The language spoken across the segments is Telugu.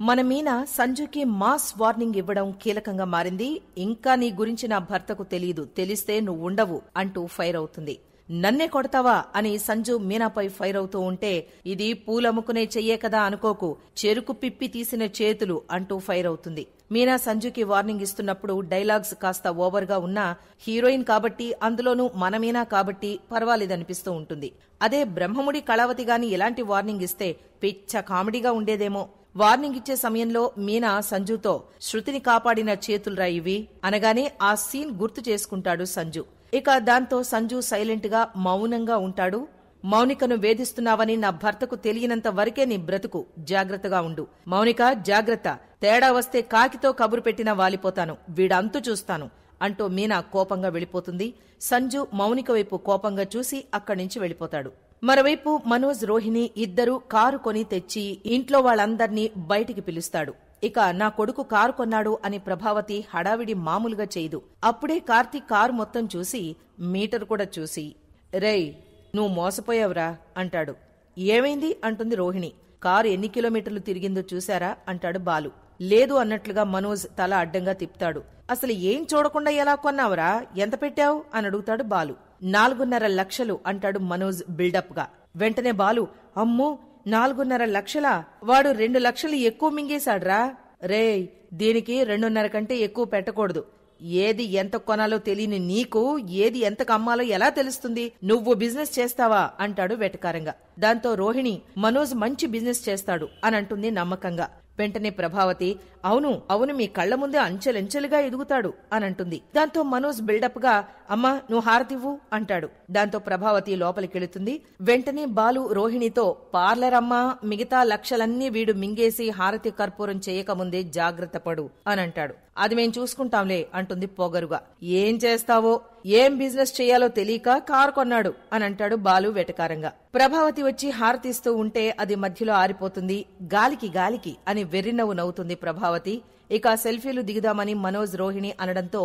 మన మీనా సంజుకి మాస్ వార్నింగ్ ఇవ్వడం కీలకంగా మారింది. ఇంకా నీ గురించి నా భర్తకు తెలీదు, తెలిస్తే నువ్వుండవు అంటూ ఫైర్ అవుతుంది. నన్నే కొడతావా అని సంజు మీనాపై ఫైర్ అవుతూ ఉంటే, ఇది పూలమ్ముకునే చెయ్యే కదా అనుకోకు, చెరుకు పిప్పి తీసిన చేతులు అంటూ ఫైర్ అవుతుంది. మీనా సంజుకి వార్నింగ్ ఇస్తున్నప్పుడు డైలాగ్స్ కాస్త ఓవర్గా ఉన్నా హీరోయిన్ కాబట్టి, అందులోనూ మన మీనా కాబట్టి పర్వాలేదనిపిస్తూ ఉంటుంది. అదే బ్రహ్మముడి కళావతి గాని ఇలాంటి వార్నింగ్ ఇస్తే పిచ్చ కామెడీగా ఉండేదేమో. వార్నింగ్ ఇచ్చే సమయంలో మీనా సంజుతో శృతిని కాపాడిన చేతులురా ఇవి అనగానే ఆ సీన్ గుర్తు చేసుకుంటాడు సంజు. ఇక దాంతో సంజు సైలెంట్ గా మౌనంగా ఉంటాడు. మౌనికను వేధిస్తున్నావని నా భర్తకు తెలియనంత వరకే నీ బ్రతుకు, జాగ్రత్తగా ఉండు. మౌనిక జాగ్రత్త, తేడా వస్తే కాకితో కబురు పెట్టినా వాలిపోతాను, వీడంతు చూస్తాను అంటూ మీనా కోపంగా వెళ్ళిపోతుంది. సంజు మౌనిక వైపు కోపంగా చూసి అక్కడి నుంచి వెళ్ళిపోతాడు. మరోవైపు మనోజ్, రోహిణి ఇద్దరూ కారు కొని తెచ్చి ఇంట్లో వాళ్ళందర్నీ బయటికి పిలుస్తాడు. ఇక నా కొడుకు కారు కొన్నాడు అని ప్రభావతి హడావిడి మామూలుగా చేయదు. అప్పుడే కార్తీక్ కారు మొత్తం చూసి మీటర్ కూడా చూసి, రేయ్ నువ్వు మోసపోయావురా అంటాడు. ఏమైంది అంటుంది రోహిణి. కారు ఎన్ని కిలోమీటర్లు తిరిగిందో చూశారా అంటాడు బాలు. లేదు అన్నట్లుగా మనోజ్ తల అడ్డంగా తిప్పుతాడు. అసలు ఏం చూడకుండా ఎలా కొన్నావురా, ఎంత పెట్టావు అని అడుగుతాడు బాలు. 4.5 లక్షలు అంటాడు మనోజ్ బిల్డప్ గా. వెంటనే బాలు, అమ్మో 4.5 లక్షలా, వాడు 2 లక్షలు ఎక్కువ మింగేశాడ్రా. రేయ్ దీనికి 2.5 కంటే ఎక్కువ పెట్టకూడదు. ఏది ఎంత కొనాలో తెలియని నీకు ఏది ఎంతకు అమ్మాలో ఎలా తెలుస్తుంది? నువ్వు బిజినెస్ చేస్తావా అంటాడు వెటకారంగా. దాంతో రోహిణి, మనోజ్ మంచి బిజినెస్ చేస్తాడు అని అంటుంది నమ్మకంగా. వెంటనే ప్రభావతి, అవును అవును మీ కళ్ల ముందే అంచెలంచెలుగా ఎదుగుతాడు అని అంటుంది. దాంతో మనోజ్ బిల్డప్ గా, అమ్మా నువ్వు హారతివ్వు అంటాడు. దాంతో ప్రభావతి లోపలికెళుతుంది. వెంటనే బాలు రోహిణితో, పార్లర్ అమ్మా, మిగతా లక్షలన్నీ వీడు మింగేసి హారతి కర్పూరం చేయకముందే జాగ్రత్త పడు అని అంటాడు. అది మేం చూసుకుంటాంలే అంటుంది పొగరుగా. ఏం చేస్తావో, ఏం బిజినెస్ చేయాలో తెలియక కారు కొన్నాడు అని అంటాడు బాలు వెటకారంగా. ప్రభావతి వచ్చి హారతిస్తూ ఉంటే అది మధ్యలో ఆరిపోతుంది. గాలికి గాలికి అని వెర్రినవ్వు నవ్వుతుంది ప్రభావతి. ఇక సెల్ఫీలు దిగుదామని మనోజ్, రోహిణి అనడంతో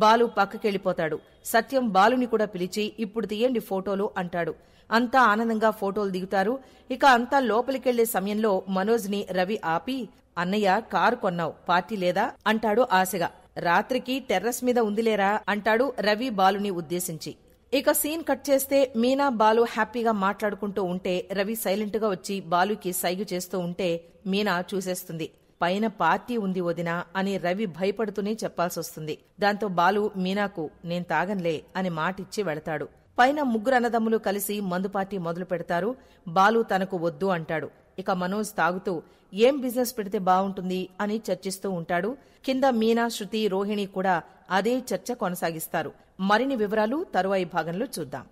బాలు పక్కకెళ్లిపోతాడు. సత్యం బాలుని కూడా పిలిచి, ఇప్పుడు తీయండి ఫోటోలు అంటాడు. అంతా ఆనందంగా ఫోటోలు దిగుతారు. ఇక అంతా లోపలికెళ్లే సమయంలో మనోజ్ ని రవి ఆపి, అన్నయ్య కారు కొన్నావు, పార్టీ లేదా అంటాడు ఆశగా. రాత్రికి టెర్రస్ మీద ఉందిలేరా అంటాడు రవి బాలుని ఉద్దేశించి. ఇక సీన్ కట్ చేస్తే మీనా బాలు హ్యాపీగా మాట్లాడుకుంటూ ఉంటే రవి సైలెంట్ గా వచ్చి బాలుకి సైగు చేస్తూ ఉంటే మీనా చూసేస్తుంది. పైన పార్టీ ఉంది వదినా అని రవి భయపడుతూనే చెప్పాల్సొస్తుంది. దాంతో బాలు మీనాకు నేను తాగన్లే అని మాటిచ్చి వెళతాడు. పైన ముగ్గురు అన్నదమ్ములు కలిసి మందు పార్టీ మొదలు పెడతారు. బాలు తనకు వద్దు అంటాడు. ఇక మనోజ్ తాగుతూ ఏం బిజినెస్ పెడితే బావుంటుంది అని చర్చిస్తూ ఉంటాడు. కింద మీనా, శృతి, రోహిణి కూడా అదే చర్చ కొనసాగిస్తారు. మరిన్ని వివరాలు తరువాయి భాగంలో చూద్దాం.